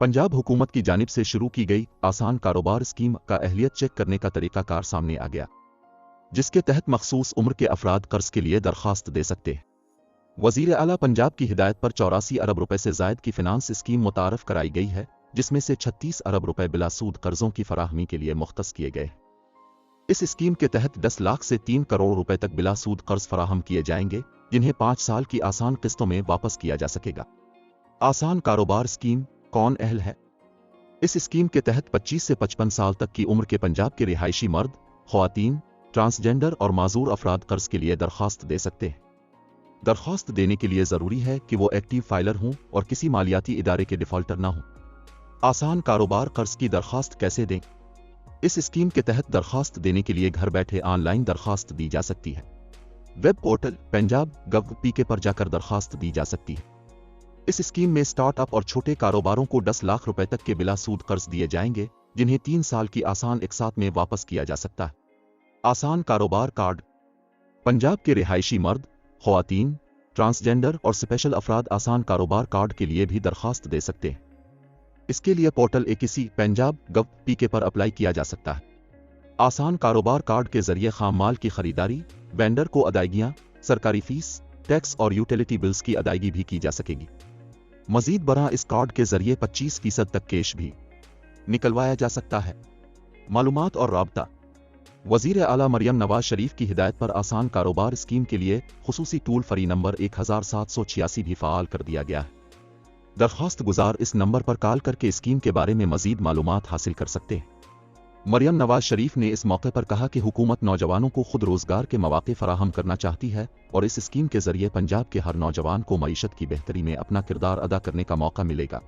पंजाब हुकूमत की जानिब से शुरू की गई आसान कारोबार स्कीम का अहलियत चेक करने का तरीकाकार सामने आ गया, जिसके तहत मखसूस उम्र के अफराद कर्ज के लिए दरखास्त दे सकते हैं। वजीर आला पंजाब की हिदायत पर 84 अरब रुपए से जायद की फिनांस स्कीम मुतारफ कराई गई है, जिसमें से 36 अरब रुपए बिलासूद कर्जों की फराहमी के लिए मुख्तस किए गए। इस स्कीम के तहत 10 लाख से 3 करोड़ रुपए तक बिलासूद कर्ज फराहम किए जाएंगे, जिन्हें 5 साल की आसान किस्तों में वापस किया जा सकेगा। आसान कारोबार स्कीम कौन अहल है? इस स्कीम के तहत 25 से 55 साल तक की उम्र के पंजाब के रिहायशी मर्द, ख्वातीन, ट्रांसजेंडर और माजूर अफराद कर्ज के लिए दरखास्त दे सकते हैं। दरखास्त देने के लिए जरूरी है कि वो एक्टिव फाइलर हों और किसी मालियाती इदारे के डिफॉल्टर ना हों। आसान कारोबार कर्ज की दरखास्त कैसे दें? इस स्कीम के तहत दरखास्त देने के लिए घर बैठे ऑनलाइन दरखास्त दी जा सकती है। वेब पोर्टल punjab.gov.pk पर जाकर दरखास्त दी जा सकती है। इस स्कीम में स्टार्टअप और छोटे कारोबारों को 10 लाख रुपए तक के बिलासूद कर्ज दिए जाएंगे, जिन्हें 3 साल की आसान इकसात में वापस किया जा सकता है। आसान कारोबार कार्ड पंजाब के रिहायशी मर्द, ख्वातीन, ट्रांसजेंडर और स्पेशल अफराद आसान कारोबार कार्ड के लिए भी दरखास्त दे सकते हैं। इसके लिए पोर्टल किसी punjab.gov.pk पर अप्लाई किया जा सकता है। आसान कारोबार कार्ड के जरिए खाम माल की खरीदारी, वेंडर को अदायगियां, सरकारी फीस, टैक्स और यूटिलिटी बिल्स की अदायगी भी की जा सकेगी। मजीद बरा इस कार्ड के जरिए 25% तक कैश भी निकलवाया जा सकता है। मालूमात और राब्ता वजीर आला मरियम नवाज शरीफ की हिदायत पर आसान कारोबार स्कीम के लिए खुसूसी टूल फ्री नंबर 1786 भी फ़ाल कर दिया गया है। दरख्वास्त गुजार इस नंबर पर कॉल करके स्कीम के बारे में मजीद मालूमात हासिल कर सकते हैं। मरियम नवाज शरीफ ने इस मौके पर कहा कि हुकूमत नौजवानों को खुद रोजगार के मौके फराहम करना चाहती है और इस स्कीम के जरिए पंजाब के हर नौजवान को मईशत की बेहतरी में अपना किरदार अदा करने का मौका मिलेगा।